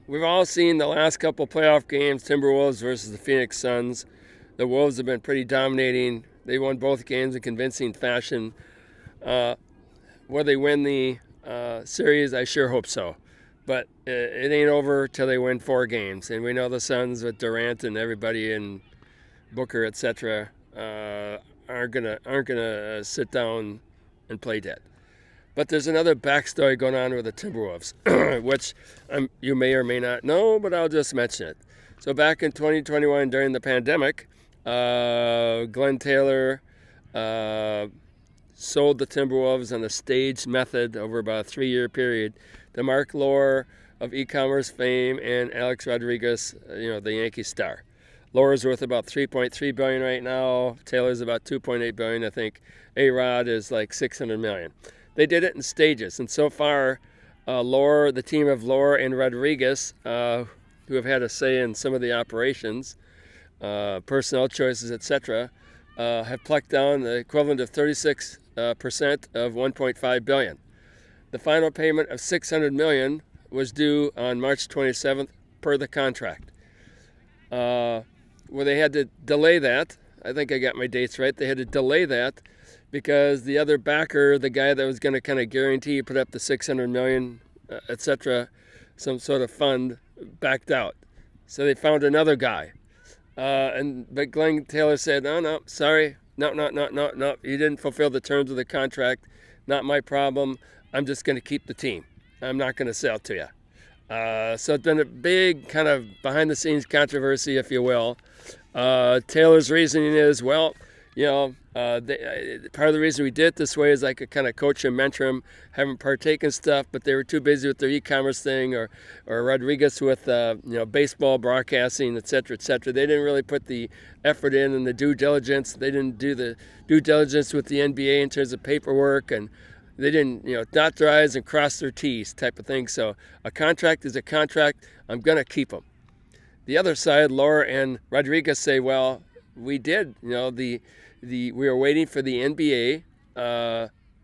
we've all seen the last couple playoff games, Timberwolves versus the Phoenix Suns. The Wolves have been pretty dominating. They won both games in convincing fashion. Will they win the series? I sure hope so. But it ain't over till they win 4 games. And we know the Suns with Durant and everybody and Booker, etc., aren't gonna sit down and play dead. But there's another backstory going on with the Timberwolves, which you may or may not know, but I'll just mention it. So back in 2021, during the pandemic, Glen Taylor sold the Timberwolves on a staged method over about a 3-year period to Marc of e-commerce fame and Alex Rodriguez, the Yankees star. Laura's worth about $3.3 billion right now. Taylor's about $2.8 billion, I think. A-Rod is like $600 million. They did it in stages, and so far, the team of Laura and Rodriguez, who have had a say in some of the operations, personnel choices, etc., have plucked down the equivalent of 36% of $1.5 billion. The final payment of $600 million was due on March 27th per the contract. They had to delay that. I think I got my dates right. They had to delay that because the other backer, the guy that was going to kind of guarantee put up the $600 million, etc., some sort of fund, backed out. So they found another guy. But Glen Taylor said, no, sorry. No, you didn't fulfill the terms of the contract. Not my problem. I'm just going to keep the team. I'm not going to sell to you. So it's been a big kind of behind-the-scenes controversy, if you will. Taylor's reasoning is, part of the reason we did it this way is I could kind of coach and mentor them, haven't partaken stuff, but they were too busy with their e-commerce thing, or Rodriguez with baseball broadcasting, et cetera, et cetera. They didn't really put the effort in and the due diligence. They didn't do the due diligence with the NBA in terms of paperwork, and they didn't, dot their I's and cross their T's type of thing. So a contract is a contract. I'm going to keep them. The other side, Laura and Rodriguez say, well, we did. We were waiting for the NBA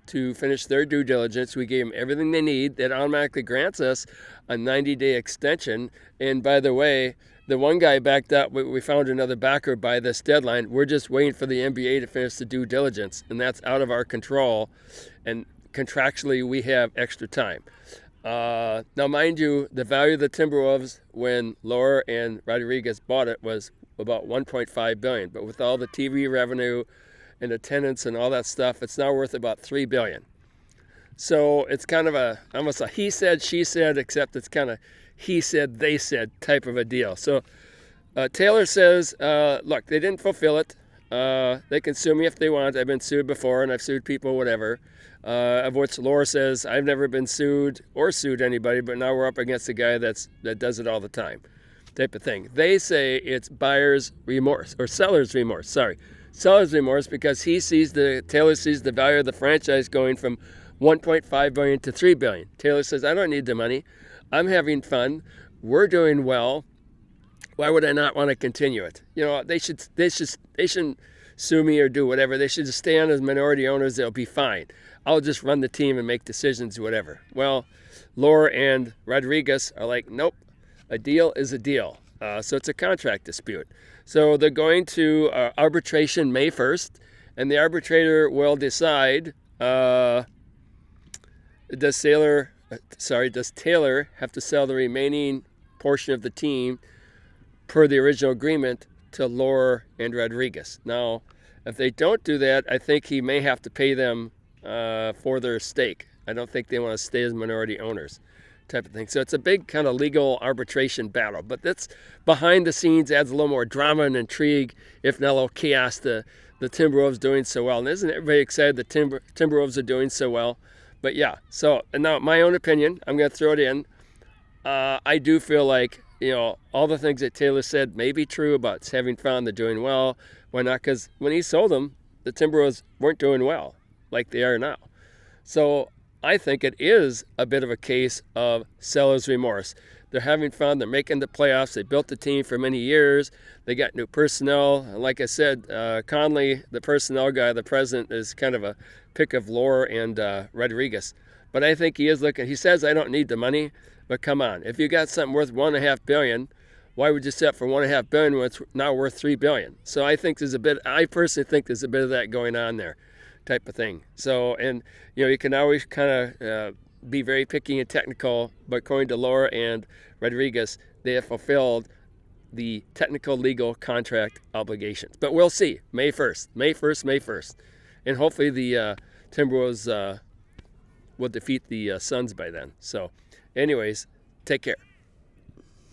to finish their due diligence. We gave them everything they need. That automatically grants us a 90-day extension. And by the way, the one guy backed up. We found another backer by this deadline. We're just waiting for the NBA to finish the due diligence, and that's out of our control. And contractually, we have extra time. Now, mind you, the value of the Timberwolves when Laura and Rodriguez bought it was about $1.5 billion. But with all the TV revenue and attendance and all that stuff, it's now worth about $3 billion. So it's kind of almost a he said, she said, except it's kind of he said, they said type of a deal. So Taylor says, look, they didn't fulfill it. They can sue me if they want. I've been sued before, and I've sued people, whatever. Of which Laura says, I've never been sued or sued anybody, but now we're up against a guy that does it all the time, type of thing. They say it's buyer's remorse, or seller's remorse, seller's remorse, because Taylor sees the value of the franchise going from $1.5 billion to $3 billion. Taylor says, I don't need the money. I'm having fun. We're doing well. Why would I not want to continue it? They shouldn't sue me or do whatever. They should just stay on as minority owners. They'll be fine. I'll just run the team and make decisions, whatever. Well, Laura and Rodriguez are like, nope, a deal is a deal. So it's a contract dispute. So they're going to arbitration May 1st, and the arbitrator will decide, does Taylor have to sell the remaining portion of the team per the original agreement to Laura and Rodriguez. Now, if they don't do that, I think he may have to pay them for their stake. I don't think they want to stay as minority owners, type of thing. So it's a big kind of legal arbitration battle. But that's behind the scenes, adds a little more drama and intrigue, if not a little chaos. The Timberwolves doing so well. And isn't everybody excited the Timberwolves are doing so well? But yeah, so, and now my own opinion, I'm going to throw it in. I do feel like, all the things that Taylor said may be true about having fun, they're doing well. Why not? Because when he sold them, the Timberwolves weren't doing well like they are now. So I think it is a bit of a case of seller's remorse. They're having fun. They're making the playoffs. They built the team for many years. They got new personnel. And like I said, Connelly, the personnel guy, the president, is kind of a pick of Laura and Rodriguez. But I think he is looking. He says I don't need the money, but come on, if you got something worth $1.5 billion, why would you set for $1.5 billion when it's now worth $3 billion? So I think there's a bit. I personally think there's a bit of that going on there, type of thing. So, and you can always kind of be very picky and technical, but according to Laura and Rodriguez, they have fulfilled the technical legal contract obligations. But we'll see. May 1st, and hopefully the Timberwolves will defeat the Suns by then. So, anyways, take care.